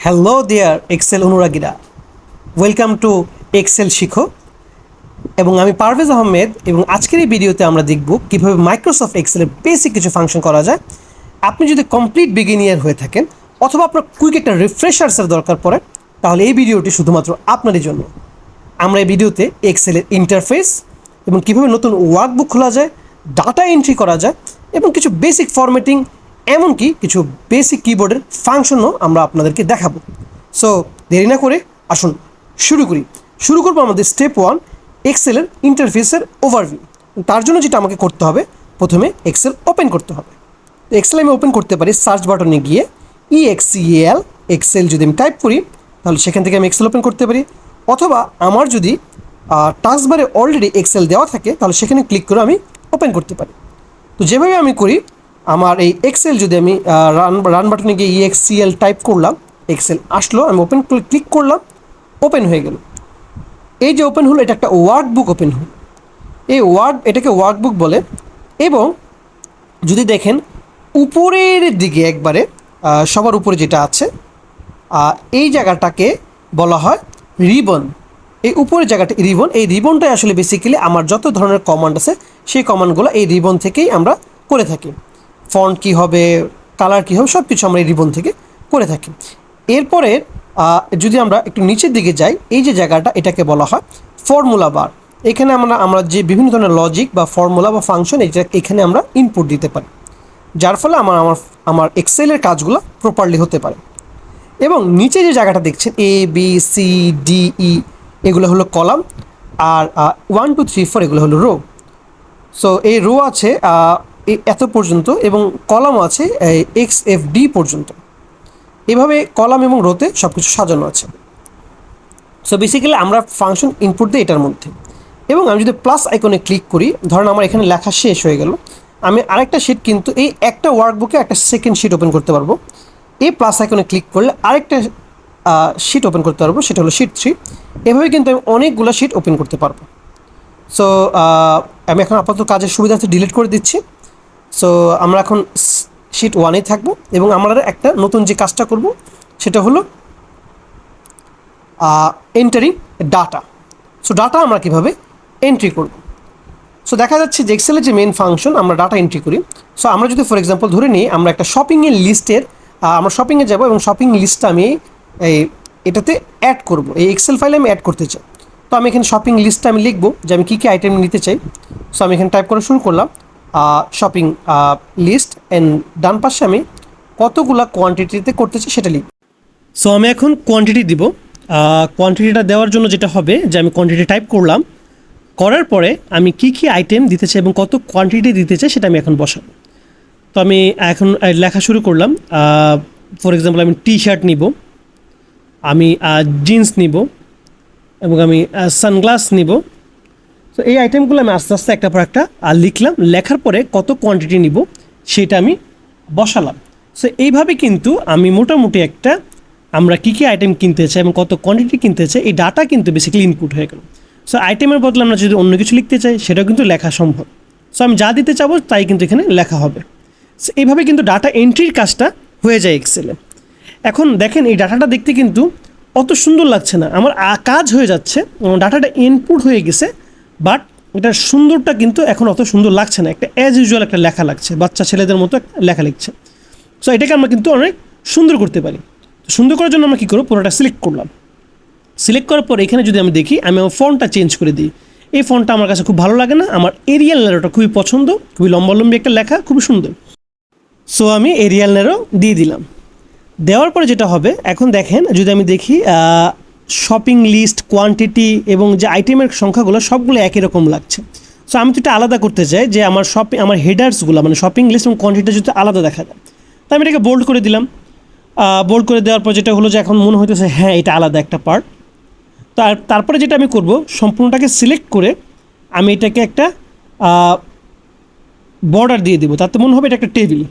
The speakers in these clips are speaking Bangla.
হ্যালো দেয়ার এক্সেল অনুরাগীরা, ওয়েলকাম টু এক্সেল শিখো। এবং আমি পারভেজ আহমেদ, এবং আজকের এই ভিডিওতে আমরা দেখব কীভাবে মাইক্রোসফট এক্সেলের বেসিক কিছু ফাংশন করা যায়। আপনি যদি কমপ্লিট বিগিনিয়ার হয়ে থাকেন অথবা আপনার কুইক একটা রিফ্রেশার্সের দরকার পড়ে, তাহলে এই ভিডিওটি শুধুমাত্র আপনারই জন্য। আমরা এই ভিডিওতে এক্সেলের ইন্টারফেস এবং কীভাবে নতুন ওয়ার্কবুক খোলা যায়, ডাটা এন্ট্রি করা যায় এবং কিছু বেসিক ফরম্যাটিং, এমনকি কিছু বেসিক কিবোর্ডের ফাংশনও আমরা আপনাদেরকে দেখাবো। সো দেরি না করে আসুন শুরু করবো আমাদের স্টেপ 1, এক্সেলের ইন্টারফেসের ওভারভিউ। তার জন্য যেটা আমাকে করতে হবে, প্রথমে এক্সেল ওপেন করতে হবে। তো এক্সেল আমি ওপেন করতে পারি সার্চ বাটনে গিয়ে EXCEL এক্সেল যদি আমি টাইপ করি, তাহলে সেখান থেকে আমি এক্সেল ওপেন করতে পারি। অথবা আমার যদি টাস্কবারে অলরেডি এক্সেল দেওয়া থাকে, তাহলে সেখানে ক্লিক করে আমি ওপেন করতে পারি। তো যেভাবে আমি করি, আমার এই এক্সেল যদি আমি রান বাটনে গিয়ে EXCEL টাইপ করলাম, এক্সেল আসলো, আমি ওপেন ক্লিক করলাম, ওপেন হয়ে গেল। এই যে ওপেন হলো, এটা একটা ওয়ার্কবুক ওপেন হলো। এটাকে ওয়ার্কবুক বলে। এবং যদি দেখেন উপরের দিকে একবারে সবার উপরে যেটা আছে, এই জায়গাটাকে বলা হয় রিবন। এই উপরের জায়গাটা রিবন। এই রিবনটাই আসলে বেসিক্যালি আমার যত ধরনের কমান্ড আছে, সেই কমান্ডগুলো এই রিবন থেকেই আমরা করে থাকি। ফন্ট কী হবে, কালার কী হবে, সব কিছু আমরা এই রিবন থেকে করে থাকি। এরপরে যদি আমরা একটু নিচের দিকে যাই, এই যে জায়গাটা, এটাকে বলা হয় ফর্মুলা বার। এখানে আমরা যে বিভিন্ন ধরনের লজিক বা ফর্মুলা বা ফাংশন এখানে আমরা ইনপুট দিতে পারি, যার ফলে আমার এক্সেলের কাজগুলো প্রপারলি হতে পারে। এবং নিচে যে জায়গাটা দেখছেন ABCDE, এগুলো হলো কলাম, আর 1 2 3 4 এগুলো হলো রো। সো এই রো আছে এত পর্যন্ত, এবং কলামও আছে XFD পর্যন্ত। এভাবে কলাম এবং রোতে সব কিছু সাজানো আছে। সো বেসিক্যালি আমরা ফাংশন ইনপুট দিই এটার মধ্যে। এবং আমি যদি প্লাস আইকনে ক্লিক করি, ধরেন আমার এখানে লেখা শেষ হয়ে গেল, আমি আরেকটা শিট, কিন্তু এই একটা ওয়ার্কবুকে একটা সেকেন্ড শিট ওপেন করতে পারবো। এই প্লাস আইকনে ক্লিক করলে আরেকটা শিট ওপেন করতে পারবো, সেটা হলো শিট 3। এভাবে কিন্তু আমি অনেকগুলো শিট ওপেন করতে পারবো। সো আমি এখন আপাতত কাজের সুবিধার্থে ডিলিট করে দিচ্ছি। সো আমরা এখন শিট 1-এ থাকবো, এবং আমরা একটা নতুন যে কাজটা করব, সেটা হলো এন্টারিং ডাটা। সো ডাটা আমরা কীভাবে এন্ট্রি করব। সো দেখা যাচ্ছে যে এক্সেলের যে মেন ফাংশন, আমরা ডাটা এন্ট্রি করি। সো আমরা যদি ফর এক্সাম্পল ধরে নিই, আমরা একটা শপিংয়ের লিস্টের আমরা শপিংয়ে যাব, এবং শপিং লিস্টটা আমি এটাতে অ্যাড করব। এই এক্সেল ফাইলে আমি অ্যাড করতে চাই। তো আমি এখানে শপিং লিস্টটা আমি লিখবো যে আমি কী কী আইটেম নিতে চাই। সো আমি এখানে টাইপ করা শুরু করলাম শপিং লিস্ট, অ্যান্ড ডান পাশে আমি কতগুলো কোয়ান্টিটিতে করতে চাই সেটা লিখব। সো আমি এখন কোয়ান্টিটি দিব। কোয়ান্টিটিটা দেওয়ার জন্য যেটা হবে, যে আমি কোয়ান্টিটি টাইপ করলাম, করার পরে আমি কী কী আইটেম দিতে চাই এবং কত কোয়ান্টিটি দিতে চাই সেটা আমি এখন বসাবো। তো আমি এখন লেখা শুরু করলাম। ফর এক্সাম্পল আমি টি-শার্ট নিব, আমি জিন্স নিব, এবং আমি সানগ্লাস নিব। তো এই আইটেমগুলো আমি আস্তে আস্তে একটা পর একটা লিখলাম। লেখার পরে কত কোয়ান্টিটি নিব সেটা আমি বসালাম। সো এইভাবে কিন্তু আমি মোটামুটি একটা আমরা কী কী আইটেম কিনতে চাই এবং কত কোয়ান্টিটি কিনতে চাই, এই ডাটা কিন্তু বেসিক্যালি ইনপুট হয়ে গেল। সো আইটেমের বদলে আমরা যদি অন্য কিছু লিখতে চাই, সেটাও কিন্তু লেখা সম্ভব। সো আমি যা দিতে চাবো তাই কিন্তু এখানে লেখা হবে। সো এইভাবে কিন্তু ডাটা এন্ট্রির কাজটা হয়ে যায় এক্সেলে। এখন দেখেন এই ডাটাটা দেখতে কিন্তু অত সুন্দর লাগছে না, আমার কাজ হয়ে যাচ্ছে, ডাটাটা ইনপুট হয়ে গেছে, বাট এটার সুন্দরটা কিন্তু এখন অত সুন্দর লাগছে না। একটা অ্যাজ ইউজুয়াল একটা লেখা লাগছে, বাচ্চা ছেলেদের মতো লেখা লিখছে। সো এটাকে আমরা কিন্তু অনেক সুন্দর করতে পারি। সুন্দর করার জন্য আমরা কী করবো, পুরোটা সিলেক্ট করলাম। সিলেক্ট করার পর এখানে যদি আমি দেখি, আমি আমার ফন্টটা চেঞ্জ করে দিই। এই ফন্টটা আমার কাছে খুব ভালো লাগে না, আমার এরিয়াল ন্যারোটা খুবই পছন্দ, খুবই লম্বালম্বি একটা লেখা, খুবই সুন্দর। সো আমি এরিয়াল ন্যারো দিয়ে দিলাম। দেওয়ার পরে যেটা হবে, এখন দেখেন যদি আমি দেখি শপিং লিস্ট, কোয়ান্টিটি এবং যে আইটেমের সংখ্যাগুলো সবগুলো একই রকম লাগছে। সো আমি তো এটা আলাদা করতে চাই, যে আমার হেডার্সগুলো, মানে শপিং লিস্ট এবং কোয়ান্টিটিটা যদি আলাদা দেখা যায়। তো আমি এটাকে বোল্ড করে দিলাম। বোল্ড করে দেওয়ার পর যেটা হলো, যে এখন মনে হইতেছে হ্যাঁ এটা আলাদা একটা পার্ট। তো তারপরে যেটা আমি করব, সম্পূর্ণটাকে সিলেক্ট করে আমি এটাকে একটা বর্ডার দিয়ে দেবো, তাতে মনে হবে এটা একটা টেবিল।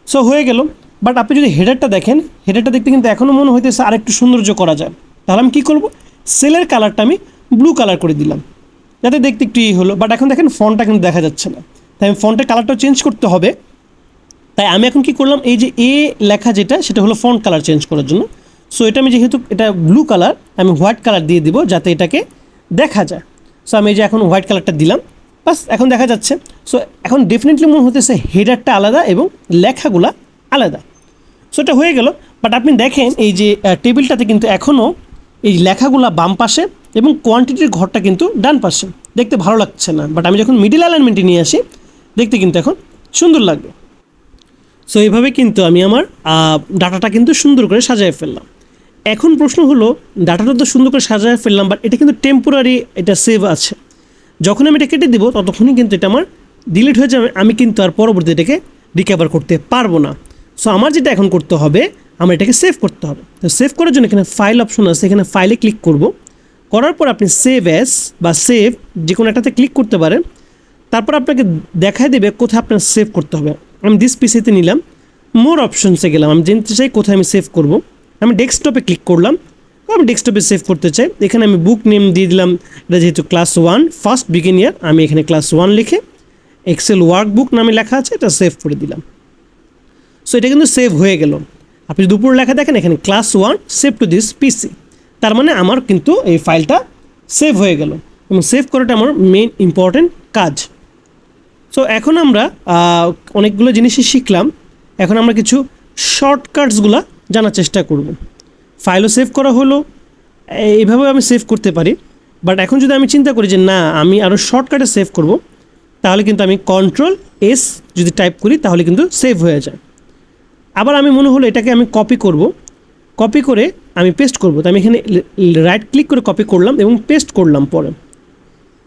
সো হয়ে গেল। বাট আপনি যদি হেডারটা দেখেন, হেডারটা দেখতে কিন্তু এখনও মনে হইতেছে আর একটু সৌন্দর্য করা যায়। তাহলে আমি কী করবো, সেলের কালারটা আমি ব্লু কালার করে দিলাম, যাতে দেখতে একটু হলো। বাট এখন দেখেন ফন্টটা কিন্তু দেখা যাচ্ছে না, তাই আমি ফন্টের কালারটাও চেঞ্জ করতে হবে। তাই আমি এখন কী করলাম, এই যে এ লেখা যেটা, সেটা হলো ফন্ট কালার চেঞ্জ করার জন্য। সো এটা আমি যেহেতু এটা ব্লু কালার, আমি হোয়াইট কালার দিয়ে দিব যাতে এটাকে দেখা যায়। সো আমি এই যে এখন হোয়াইট কালারটা দিলাম, বাস এখন দেখা যাচ্ছে। সো এখন ডেফিনেটলি মনে হতেছে হেডারটা আলাদা এবং লেখাগুলা আলাদা। সো এটা হয়ে গেল। বাট আপনি দেখেন এই যে টেবিলটাতে কিন্তু এখনও এই লেখাগুলা বাম পাশে এবং কোয়ান্টিটির ঘরটা কিন্তু ডান পাশে, দেখতে ভালো লাগছে না। বাট আমি যখন মিডিল অ্যালাইনমেন্টে নিয়ে আসি দেখতে কিন্তু এখন সুন্দর লাগবে। সো এইভাবে কিন্তু আমি আমার ডাটাটা কিন্তু সুন্দর করে সাজায় ফেললাম। এখন প্রশ্ন হলো, ডাটাটা তো সুন্দর করে সাজায় ফেললাম, বাট এটা কিন্তু টেম্পোরারি, এটা সেভ আছে। যখন আমি এটা কেটে দিব ততক্ষণই কিন্তু এটা আমার ডিলিট হয়ে যাবে, আমি কিন্তু আর পরবর্তী এটাকে রিকভার করতে পারবো না। সো আমার যেটা এখন করতে হবে, আমার এটাকে সেভ করতে হবে। তো সেভ করার জন্য এখানে ফাইল অপশন আছে, এখানে ফাইলে ক্লিক করব। করার পর আপনি সেভ অ্যাজ বা সেভ যে কোনো একটাতে ক্লিক করতে পারেন। তারপর আপনাকে দেখাই দেবে কোথায় আপনার সেভ করতে হবে। আমি দিস পিসিতে নিলাম, মোর অপশনসে গেলাম, আমি জানতে চাই কোথায় আমি সেভ করব। আমি ডেস্কটপে ক্লিক করলাম, আমি ডেস্কটপে সেভ করতে চাই। এখানে আমি বুক নেম দিয়ে দিলাম, এটা যেহেতু ক্লাস 1 ফার্স্ট বিগিন ইয়ার, আমি এখানে ক্লাস 1 লিখে এক্সেল ওয়ার্কবুক নামে লেখা আছে, এটা সেভ করে দিলাম। সো এটা কিন্তু সেভ হয়ে গেল। আপনি যদি উপরে লেখা দেখেন এখানে ক্লাস 1 সেভ টু দিস পিসি, তার মানে আমার কিন্তু এই ফাইলটা সেভ হয়ে গেল এবং সেভ করাটা আমার মেইন ইম্পর্টেন্ট কাজ। সো এখন আমরা অনেকগুলো জিনিসই শিখলাম, এখন আমরা কিছু শর্টকাটসগুলো জানার চেষ্টা করব। ফাইলও সেভ করা হলো, এইভাবেও আমি সেভ করতে পারি। বাট এখন যদি আমি চিন্তা করি যে না, আমি আরও শর্টকাটে সেভ করব, তাহলে কিন্তু আমি Ctrl+S যদি টাইপ করি তাহলে কিন্তু সেভ হয়ে যায়। আবার আমি মনে হলো এটাকে আমি কপি করব, কপি করে আমি পেস্ট করব, তো আমি এখানে রাইট ক্লিক করে কপি করলাম এবং পেস্ট করলাম পরে।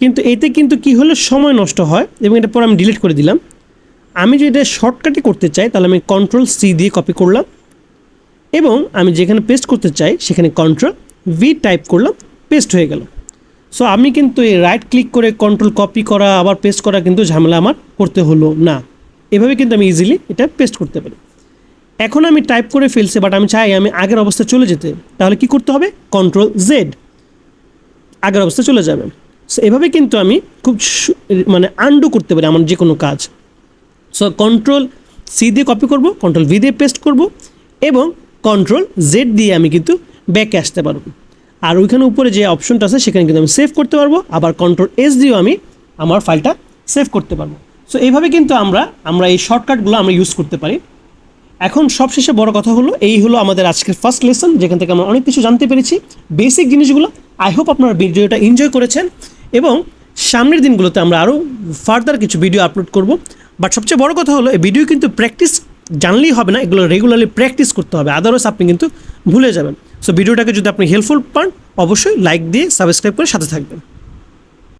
কিন্তু এতে কিন্তু কী হলো, সময় নষ্ট হয় এবং এটা পরে আমি ডিলিট করে দিলাম। আমি যদি এটা শর্টকাটে করতে চাই তাহলে আমি Ctrl+C দিয়ে কপি করলাম এবং আমি যেখানে পেস্ট করতে চাই সেখানে Ctrl+V টাইপ করলাম, পেস্ট হয়ে গেল। সো আমি কিন্তু এই রাইট ক্লিক করে কন্ট্রোল কপি করা আবার পেস্ট করা কিন্তু ঝামেলা আমার করতে হলো না। এভাবে কিন্তু আমি ইজিলি এটা পেস্ট করতে পারি। এখন আমি টাইপ করে ফেলছি, বাট আমি চাই আমি আগের অবস্থায় চলে যেতে, তাহলে কি করতে হবে, Ctrl+Z, আগের অবস্থায় চলে যাবে। সো এভাবে কিন্তু আমি খুব মানে আন্ডু করতে পারি আমার যে কোনো কাজ। সো Ctrl+C দিয়ে কপি করব, Ctrl+V দিয়ে পেস্ট করব এবং Ctrl+Z দিয়ে আমি কিন্তু ব্যাকে আসতে পারবো। আর ওইখানে উপরে যে অপশনটা আছে সেখানে কিন্তু আমি সেভ করতে পারবো, আবার Ctrl+S দিয়েও আমি আমার ফাইলটা সেভ করতে পারবো। সো এইভাবে কিন্তু আমরা এই শর্টকাটগুলো আমরা ইউজ করতে পারি। এখন সবশেষে বড় কথা হলো, এই হলো আমাদের আজকের ফার্স্ট লেসন, যেখান থেকে আমরা অনেক কিছু জানতে পেরেছি, বেসিক জিনিসগুলো। আই হোপ আপনারা ভিডিওটা এনজয় করেছেন এবং সামনের দিনগুলোতে আমরা আরও ফার্দার কিছু ভিডিও আপলোড করব। বাট সবচেয়ে বড় কথা হলো, এই ভিডিও কিন্তু প্র্যাকটিস জানলেই হবে না, এগুলো রেগুলারলি প্র্যাকটিস করতে হবে, আদারওয়াইজ আপনি কিন্তু ভুলে যাবেন। সো ভিডিওটাকে যদি আপনি হেল্পফুল পান অবশ্যই লাইক দিয়ে সাবস্ক্রাইব করে সাথে থাকবেন।